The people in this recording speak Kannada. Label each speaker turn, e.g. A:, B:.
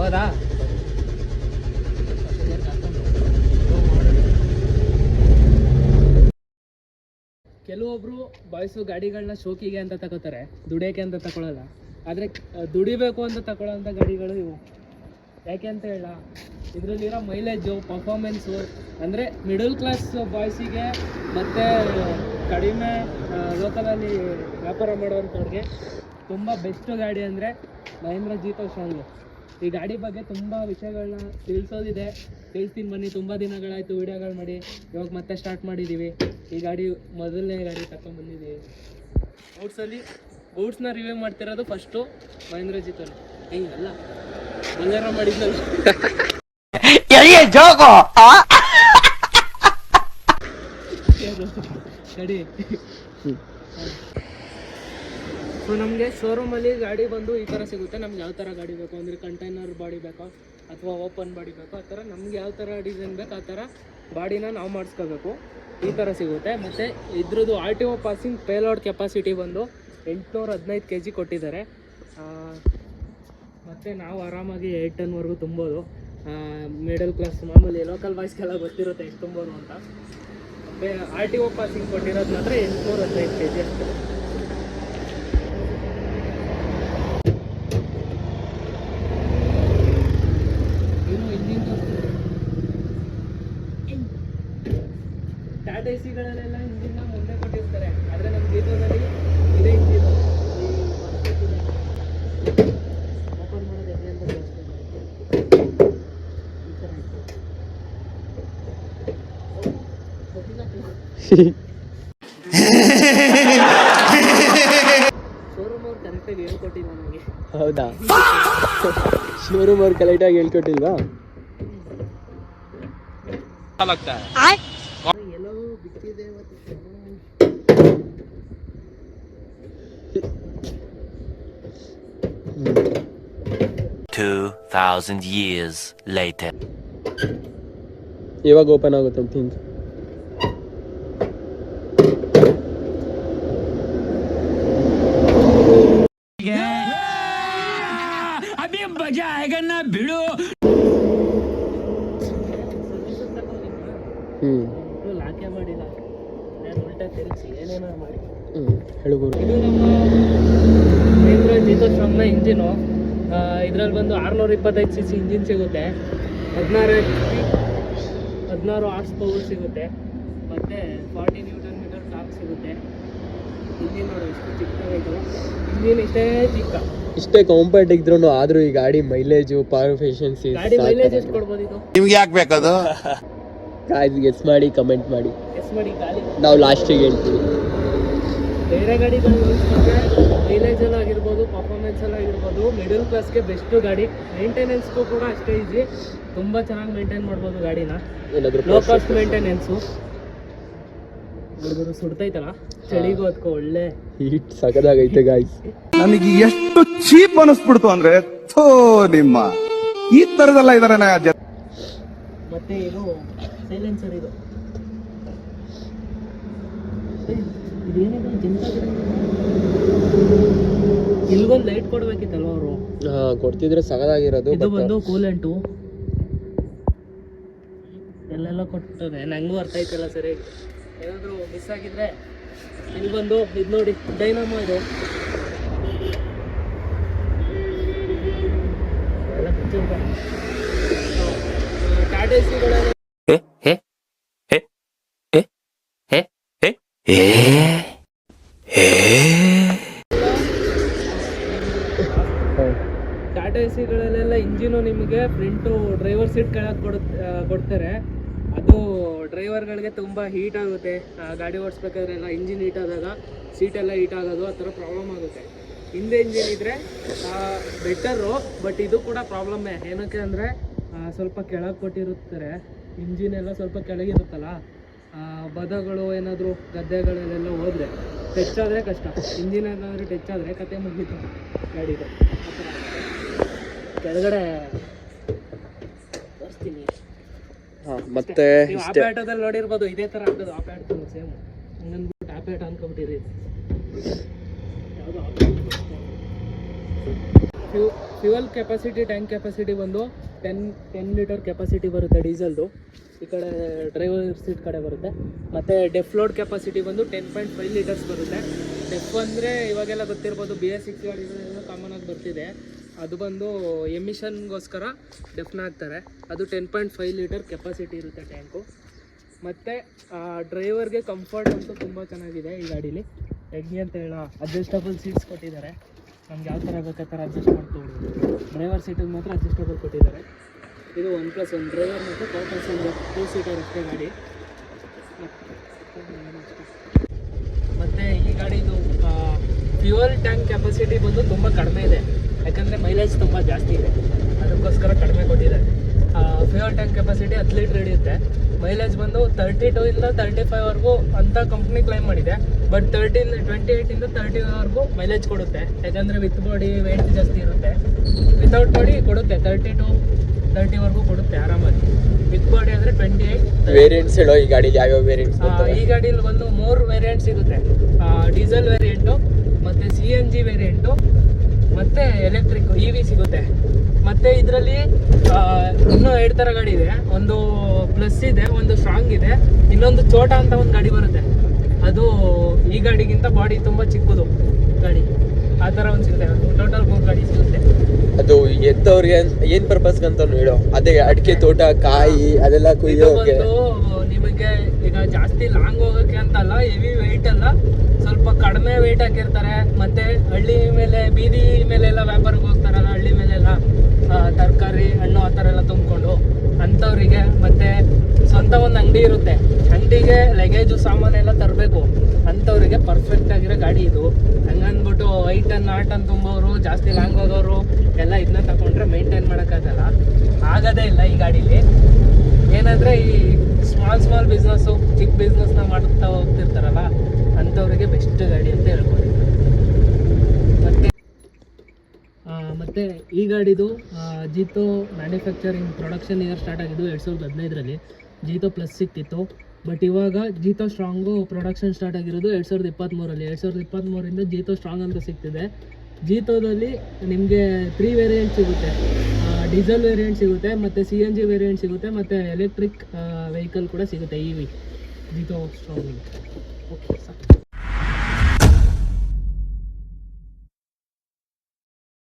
A: ಹೋಗೋದಾ? ಕೆಲವೊಬ್ರು ಬಾಯ್ಸು ಗಾಡಿಗಳನ್ನ ಶೋಕಿಗೆ ಅಂತ ತಗೋತಾರೆ, ದುಡಿಯೋಕೆ ಅಂತ ತಗೊಳ್ಳಲ್ಲ. ಆದರೆ ದುಡಿಬೇಕು ಅಂತ ತಗೊಳ್ಳೋಂಥ ಗಾಡಿಗಳು ಇವು. ಯಾಕೆ ಅಂತ ಹೇಳ, ಇದರಲ್ಲಿರೋ ಮೈಲೇಜು, ಪರ್ಫಾರ್ಮೆನ್ಸು, ಅಂದರೆ ಮಿಡಲ್ ಕ್ಲಾಸ್ ಬಾಯ್ಸಿಗೆ ಮತ್ತು ಕಡಿಮೆ ಲೋಕಲಲ್ಲಿ ವ್ಯಾಪಾರ ಮಾಡೋವಂಥವ್ರಿಗೆ ತುಂಬ ಬೆಸ್ಟ್ ಗಾಡಿ ಅಂದರೆ ಮಹೇಂದ್ರ ಜೀತೋ ಶಾಂಗು. ಈ ಗಾಡಿ ಬಗ್ಗೆ ತುಂಬ ವಿಷಯಗಳನ್ನ ತಿಳಿಸೋದಿದೆ, ತಿಳಿಸ್ತೀನಿ ಬನ್ನಿ. ತುಂಬ ದಿನಗಳಾಯಿತು ವೀಡಿಯೋಗಳು ಮಾಡಿ, ಇವಾಗ ಮತ್ತೆ ಸ್ಟಾರ್ಟ್ ಮಾಡಿದ್ದೀವಿ. ಈ ಗಾಡಿ ಮೊದಲನೇ ಗಾಡಿ ತಗೊಂಡ್ಬಂದಿದ್ದೀವಿ. ಬೂಟ್ಸ್ನ ರಿವ್ಯೂ ಮಾಡ್ತಿರೋದು ಫಸ್ಟು ಮಹೇಂದ್ರ ಜೀತೋನು. ಹಿಂಗಲ್ಲ ಬಲ್ಲೇರ ಮಾಡಿದ್ನಲ್ಲ ಗಾಡಿ. ಸೊ ನಮಗೆ ಶೋರೂಮಲ್ಲಿ ಗಾಡಿ ಬಂದು ಈ ಥರ ಸಿಗುತ್ತೆ. ನಮ್ಗೆ ಯಾವ ಥರ ಗಾಡಿ ಬೇಕು ಅಂದರೆ ಕಂಟೈನರ್ ಬಾಡಿ ಬೇಕಾ ಅಥವಾ ಓಪನ್ ಬಾಡಿ ಬೇಕು, ಆ ಥರ ನಮ್ಗೆ ಯಾವ ಥರ ಡಿಸೈನ್ ಬೇಕು ಆ ಥರ ಬಾಡಿನ ನಾವು ಮಾಡಿಸ್ಕೋಬೇಕು. ಈ ಥರ ಸಿಗುತ್ತೆ. ಮತ್ತು ಇದ್ರದ್ದು RTO ಪಾಸಿಂಗ್ ಪೇಲೋಡ್ ಕೆಪಾಸಿಟಿ ಬಂದು 815 kg ಕೊಟ್ಟಿದ್ದಾರೆ. ಮತ್ತು ನಾವು ಆರಾಮಾಗಿ 8 ಟನ್ವರೆಗೂ ತುಂಬೋದು. ಮಿಡಲ್ ಕ್ಲಾಸ್ ಮಾಮೂಲಿ ಲೋಕಲ್ ಬಾಯ್ಸ್ಗೆಲ್ಲ ಗೊತ್ತಿರುತ್ತೆ ಎಷ್ಟು ತುಂಬೋದು ಅಂತ. RTO ಪಾಸಿಂಗ್ ಕೊಟ್ಟಿರೋದು ಮಾತ್ರ 815 kg ಅಷ್ಟೇ. ಟಾಟಾ ಎಸಿಗಳಲ್ಲೆಲ್ಲ ಇಂಜಿನ್ನ ಮುಂದೆ ಕೊಟ್ಟಿರ್ತಾರೆ, ಆದರೆ ನಮ್ಮ ಜೀತೋನಲ್ಲಿ ಇದೇ ಇಂಜಿನ್. ಓಪನ್ ಮಾಡೋದು ಹೆಂಗೆ ಅಂತ ಶೋರೂಮ್ ಅವ್ರು ಕರೆಕ್ಟಾಗಿ ಹೇಳ್ಕೊಟ್ಟಿಲ್ಲ ನನಗೆ. ಹೌದಾ? ಶೋರೂಮ್ ಅವ್ರು ಕರೆಕ್ಟಾಗಿ ಹೇಳ್ಕೊಟ್ಟಿಲ್ವಾ? ಎಲ್ಲವೂ ಬಿಟ್ಟಿದೆ.
B: 2000 years later.
A: ಇವಾಗ ಓಪನ್ ಆಗುತ್ತೆ ಅಂತ ಥಿಂಕ್.
B: ಅಭಿ ಮಜಾ ಆएगा ना भिड़ो.
A: ಲಾಕೆ ಮಾಡಿಲ್ಲ, ನಾನು ಉಲ್ಟಾ ತಿರುಗಿಸಿ ಏನೇನೋ ಮಾಡಿ ಹೇಳ್ಬೋದು. ಇದು ನಮ್ಮ ಮಹೇಂದ್ರ ಜೀತೋ ಶಾಂಗ್ನ ಇಂಜಿನು. ಇದರಲ್ಲಿ ಬಂದು 625 cc ಇಂಜಿನ್ ಸಿಗುತ್ತೆ, 16 ಹಾರ್ಸ್ ಪವರ್ ಸಿಗುತ್ತೆ, ಮತ್ತು 40 Nm ಟಾರ್ಕ್ ಸಿಗುತ್ತೆ. ಇಂಜಿನ್ ನೋಡಿ ಎಷ್ಟು ಚಿಕ್ಕದಾಗಿತ್ತು. ಇಂಜಿನ್ ಇಷ್ಟೇ ಕಾಂಪ್ಯಾಕ್ಟ್ ಇದ್ರೂ ಆದರೂ ಈ ಗಾಡಿ ಮೈಲೇಜು ಪವರ್ ಎಫಿಷಿಯನ್ಸಿ ಗಾಡಿ ಮೈಲೇಜ್ ಎಷ್ಟು ಕೊಡ್ಬೋದು ಇದು?
C: ನಿಮ್ಗೆ ಯಾಕೆ ಬೇಕದು?
A: ಗೆಸ್ ಮಾಡಿ ಕಮೆಂಟ್ ಮಾಡಿ. ನಾವು ಲಾಸ್ಟಿಗೆ ಹೇಳ್ತೀವಿ. ಬೇರೆ ಗಾಡಿಗಳು ಹೋಲಿಸ್ಕೊಂಡ್ರೆ ಮೈಲೇಜ್ ಎಲ್ಲ ಆಗಿರ್ಬೋದು, ಪರ್ಫಾರ್ಮೆನ್ಸ್ ಎಲ್ಲ ಆಗಿರ್ಬೋದು, ಮಿಡಲ್ ಕ್ಲಾಸ್ಗೆ ಬೆಸ್ಟ್ ಗಾಡಿ. ಮೇಂಟೆನೆನ್ಸ್ಗೂ ಕೂಡ ಅಷ್ಟೇ ಈಸಿ, ತುಂಬ ಚೆನ್ನಾಗಿ ಮೇಂಟೈನ್ ಮಾಡ್ಬೋದು ಗಾಡಿನ. Low cost maintenance. ಹುಡುಗರು ಸುಡ್ತೈತಲ್ಲ ಚಳಿಗೂ ಅದಕ್ಕೂ ಒಳ್ಳೆ ಹೀಟ್ ಸಗದಾಗೈತೆ ಗಾಯ್ಸ್.
C: ನನಗೆ ಎಷ್ಟು ಚೀಪ್ ಅನಿಸ್ಬಿಡ್ತು ಅಂದ್ರೆ ನಿಮ್ಮ ಈ ತರದೆಲ್ಲ ಇದಾರೆ.
A: ಮತ್ತೆ ಇದು ಸೈಲೆನ್ಸರ್. ಇದೇನಿದೆ ಇಲ್ಗೊಂದು ಲೈಟ್ ಕೊಡ್ಬೇಕಿತ್ತಲ್ಲ ಅವರು. ಕೊಡ್ತಿದ್ರೆ ಸಗದಾಗಿರೋದು. ಇದು ಬಂದು ಕೂಲೆಂಟು ಎಲ್ಲೆಲ್ಲ ಕೊಟ್ಟದೆ, ನಂಗೂ ಅರ್ಥ ಆಯ್ತಲ್ಲ ಸರಿ. ಏನಾದರೂ ಮಿಸ್ ಆಗಿದ್ರೆ ಇಲ್ಲಿ ಬಂದು ಇದು ನೋಡಿ, ಡೈನಾಮೋ ಇದು ಟಾಟಾ ಎಸಿಗಳಲ್ಲಿ ಟಾಟಾ ಎಸಿಗಳಲ್ಲೆಲ್ಲ ಇಂಜಿನು ನಿಮಗೆ ಫ್ರಂಟು ಡ್ರೈವರ್ ಸೀಟ್ ಕೆಳಗೆ ಕೊಡ್ತಾರೆ. ಅದು ಡ್ರೈವರ್ಗಳಿಗೆ ತುಂಬ ಹೀಟ್ ಆಗುತ್ತೆ. ಗಾಡಿ ಓಡಿಸ್ಬೇಕಾದ್ರೆ ಎಲ್ಲ ಇಂಜಿನ್ ಹೀಟ್ ಆದಾಗ ಸೀಟೆಲ್ಲ ಹೀಟ್ ಆಗೋದು, ಆ ಥರ ಪ್ರಾಬ್ಲಮ್ ಆಗುತ್ತೆ. ಹಿಂದೆ ಇಂಜಿನ್ ಇದ್ದರೆ ಬೆಟರು, ಬಟ್ ಇದು ಕೂಡ ಪ್ರಾಬ್ಲಮ್ಮೇ. ಏನಕ್ಕೆ ಅಂದರೆ ಸ್ವಲ್ಪ ಕೆಳಗೆ ಕೊಟ್ಟಿರುತ್ತಾರೆ, ಇಂಜಿನ್ ಎಲ್ಲ ಸ್ವಲ್ಪ ಕೆಳಗಿರುತ್ತಲ್ಲ, ಬದಗಳು ಏನಾದರೂ ಗದ್ದೆಗಳಲ್ಲೆಲ್ಲ ಹೋದರೆ ಟಚ್ ಆದರೆ ಕಷ್ಟ. ಇಂಜಿನ್ ಏನಾದರೂ ಟಚ್ ಆದರೆ ಕತೆ ಮುಗೀತು ಗಾಡಿಗೆ. ಕೆಳಗಡೆ ತೋರಿಸ್ತೀನಿ. ಮತ್ತೆ ಆಪೇಟದಲ್ಲಿ ನೋಡಿರ್ಬೋದು, ಇದೇ ಥರ ಆಗ್ತದೆ. ಆಪೇಟ್ ಸೇಮ್ ಹಂಗಂದ್ಬಿಟ್ಟು ಆಪೇಟ್ ಅನ್ಕೊಂಬಿಟ್ಟಿರಿ. ಯಾವುದೋ ಫ್ಯೂಯಲ್ ಕೆಪಾಸಿಟಿ, ಟ್ಯಾಂಕ್ ಕೆಪಾಸಿಟಿ ಬಂದು 10 ಲೀಟರ್ ಕೆಪಾಸಿಟಿ ಬರುತ್ತೆ ಡೀಸೆಲ್ದು. ಈ ಕಡೆ ಡ್ರೈವರ್ ಸೀಟ್ ಕಡೆ ಬರುತ್ತೆ. ಮತ್ತು ಡೆಫ್ ಲೋಡ್ ಕೆಪಾಸಿಟಿ ಬಂದು 10.5 ಲೀಟರ್ಸ್ ಬರುತ್ತೆ. ಡೆಫ್ ಅಂದರೆ ಇವಾಗೆಲ್ಲ ಗೊತ್ತಿರ್ಬೋದು, BS6 ಗಾಡಿಗಳೆಲ್ಲ ಕಾಮನ್ ಆಗಿ ಬರ್ತಿದೆ. ಅದು ಬಂದು ಎಮಿಷನ್ಗೋಸ್ಕರ ಡೆಫ್ನ ಹಾಕ್ತಾರೆ. ಅದು 10.5 ಲೀಟರ್ ಕೆಪಾಸಿಟಿ ಇರುತ್ತೆ ಟ್ಯಾಂಕು. ಮತ್ತು ಡ್ರೈವರ್ಗೆ ಕಂಫರ್ಟ್ ಅಂತೂ ತುಂಬ ಚೆನ್ನಾಗಿದೆ ಈ ಗಾಡೀಲಿ. ಹೆಂಗೆ ಅಂತ ಹೇಳ, ಅಡ್ಜಸ್ಟಬಲ್ ಸೀಟ್ಸ್ ಕೊಟ್ಟಿದ್ದಾರೆ. ನಮ್ಗೆ ಯಾವ ಥರ ಬೇಕು ಆ ಥರ ಅಡ್ಜಸ್ಟ್ ಮಾಡ್ಕೊಬೋದು. ಡ್ರೈವರ್ ಸೀಟಿಗೆ ಮಾತ್ರ ಅಡ್ಜಸ್ಟಬಲ್ ಕೊಟ್ಟಿದ್ದಾರೆ. ಇದು 1+1 ಡ್ರೈವರ್ ಮತ್ತು ಕೋ ಪ್ಯಾಸೆಂಜರ್ 2 ಸೀಟರ್ ಅಷ್ಟೇ ಗಾಡಿ. ಮತ್ತು ಈ ಗಾಡಿದು ಫ್ಯೂಯಲ್ ಟ್ಯಾಂಕ್ ಕೆಪಾಸಿಟಿ ಬಂದು ತುಂಬ ಕಡಿಮೆ ಇದೆ, ಯಾಕಂದರೆ ಮೈಲೇಜ್ ತುಂಬ ಜಾಸ್ತಿ ಇದೆ, ಅದಕ್ಕೋಸ್ಕರ ಕಡಿಮೆ ಕೊಟ್ಟಿದ್ದಾರೆ. ಫ್ಯೂಯಲ್ ಟ್ಯಾಂಕ್ ಕೆಪಾಸಿಟಿ 10 ಲೀಟ್ರ್ ಹಿಡಿಯುತ್ತೆ. ಮೈಲೇಜ್ ಬಂದು 32 ಇಂದ 35ವರೆಗೂ ಅಂತ ಕಂಪ್ನಿ ಕ್ಲೈಮ್ ಮಾಡಿದೆ. ಬಟ್ 28ಇಂದ 30ವರೆಗೂ ಮೈಲೇಜ್ ಕೊಡುತ್ತೆ, ಯಾಕಂದರೆ ವಿತ್ ಬಾಡಿ ವೆಯ್ಟ್ ಜಾಸ್ತಿ ಇರುತ್ತೆ. ವಿತೌಟ್ ಬಾಡಿ ಕೊಡುತ್ತೆ 30ವರೆಗೂ ಕೊಡುತ್ತೆ ಆರಾಮಾಗಿ. ವಿತ್ ಬಾಡಿ ಅಂದರೆ 28.
D: ವೇರಿಯಂಟ್ಸ್ ಹೇಳೋ ಈ ಗಾಡಿ ಯಾವ್ಯಾವ ವೇರಿಯಂಟ್ಸ್?
A: ಈ ಗಾಡೀಲಿ ಬಂದು 3 ವೇರಿಯಂಟ್ ಸಿಗುತ್ತೆ. ಡೀಸೆಲ್ ವೇರಿಯಂಟು, ಮತ್ತು CNG ವೇರಿಯಂಟು, ಮತ್ತು ಎಲೆಕ್ಟ್ರಿಕ್ EV ಸಿಗುತ್ತೆ. ಮತ್ತು ಇದರಲ್ಲಿ ಇನ್ನೂ 2 ಥರ ಗಾಡಿ ಇದೆ. ಒಂದು ಪ್ಲಸ್ ಇದೆ, ಒಂದು ಸ್ಟ್ರಾಂಗ್ ಇದೆ, ಇನ್ನೊಂದು ಚೋಟ ಅಂತ ಒಂದು ಗಾಡಿ ಬರುತ್ತೆ. ಅದು ಈ ಗಾಡಿಗಿಂತ ಬಾಡಿ ತುಂಬ ಚಿಕ್ಕದು ಗಾಡಿ. ಆ ಥರ ಒಂದು ಸಿಗುತ್ತೆ. ಟೋಟಲ್ 3 ಗಾಡಿ ಸಿಗುತ್ತೆ.
D: ಅದು ಎತ್ತವ್ರಿಗೆ ಏನ್ ಪರ್ಪಸ್ಗೆ ಅಂತ ಹೇಳೋ? ಅದೇ ಅಡಿಕೆ ತೋಟ, ಕಾಯಿ ಅದೆಲ್ಲ ಕುಯ್ಯೋಕೆ.
A: ನಿಮಗೆ ಈಗ ಜಾಸ್ತಿ ಲಾಂಗ್ ಹೋಗೋಕ್ಕೆ ಅಂತಲ್ಲ, ಹೆವಿ ವೆಯ್ಟ್ ಅಲ್ಲ, ಸ್ವಲ್ಪ ಕಡಿಮೆ ವೆಯ್ಟ್ ಹಾಕಿರ್ತಾರೆ. ಮತ್ತೆ ಹಳ್ಳಿ ಮೇಲೆ, ಬೀದಿ ಮೇಲೆಲ್ಲ ವ್ಯಾಪಾರಕ್ಕೆ ಹೋಗ್ತಾರಲ್ಲ, ಹಳ್ಳಿ ಮೇಲೆಲ್ಲ ತರಕಾರಿ ಹಣ್ಣು ಆ ಥರ ಎಲ್ಲ ತುಂಬಿಕೊಂಡು ಅಂಥವ್ರಿಗೆ. ಮತ್ತು ಸ್ವಂತ ಒಂದು ಅಂಗಡಿ ಇರುತ್ತೆ, ಅಂಗಡಿಗೆ ಲಗೇಜು ಸಾಮಾನೆಲ್ಲ ತರಬೇಕು ಅಂಥವ್ರಿಗೆ ಪರ್ಫೆಕ್ಟ್ ಆಗಿರೋ ಗಾಡಿ ಇದು. ಹಂಗಂದ್ಬಿಟ್ಟು 8 ಟನ್ 4 ಟನ್ ತುಂಬೋರು, ಜಾಸ್ತಿ ಲಾಂಗ್ ಹೋಗೋರು ಎಲ್ಲ ಇದನ್ನ ತಗೊಂಡ್ರೆ ಮೇಂಟೈನ್ ಮಾಡೋಕ್ಕಾಗಲ್ಲ, ಆಗೋದೇ ಇಲ್ಲ ಈ ಗಾಡೀಲಿ. ಏನಂದರೆ ಈ ಸ್ಮಾಲ್ ಬಿಸ್ನೆಸ್ಸು, ಚಿಕ್ಕ ಬಿಸ್ನೆಸ್ನ ಮಾಡ್ತಾ ಹೋಗ್ತಿರ್ತಾರಲ್ಲ ಅಂಥವ್ರಿಗೆ ಬೆಸ್ಟ್ ಗಾಡಿ ಅಂತ ಹೇಳ್ಬೋದು. ಮತ್ತು ಈ ಗಾಡಿದು Jeeto manufacturing production year start ಆಗಿದ್ದು 2015ರಲ್ಲಿ. ಜೀತೋ ಪ್ಲಸ್ ಸಿಕ್ತಿತ್ತು, ಬಟ್ ಇವಾಗ ಜೀತೋ ಸ್ಟ್ರಾಂಗು ಪ್ರೊಡಕ್ಷನ್ ಸ್ಟಾರ್ಟ್ ಆಗಿರೋದು 2023ರಲ್ಲಿ. 2023ರಿಂದ ಜೀತೋ ಸ್ಟ್ರಾಂಗ್ ಅಂತ ಸಿಗ್ತಿದೆ. ಜೀತೋದಲ್ಲಿ ನಿಮಗೆ 3 ವೇರಿಯಂಟ್ ಸಿಗುತ್ತೆ. ಡೀಸೆಲ್ ವೇರಿಯಂಟ್ ಸಿಗುತ್ತೆ, ಮತ್ತು CNG ವೇರಿಯಂಟ್ ಸಿಗುತ್ತೆ, ಮತ್ತು ಎಲೆಕ್ಟ್ರಿಕ್ ವೆಹಿಕಲ್ ಕೂಡ ಸಿಗುತ್ತೆ EV Jeeto strong. Okay sir.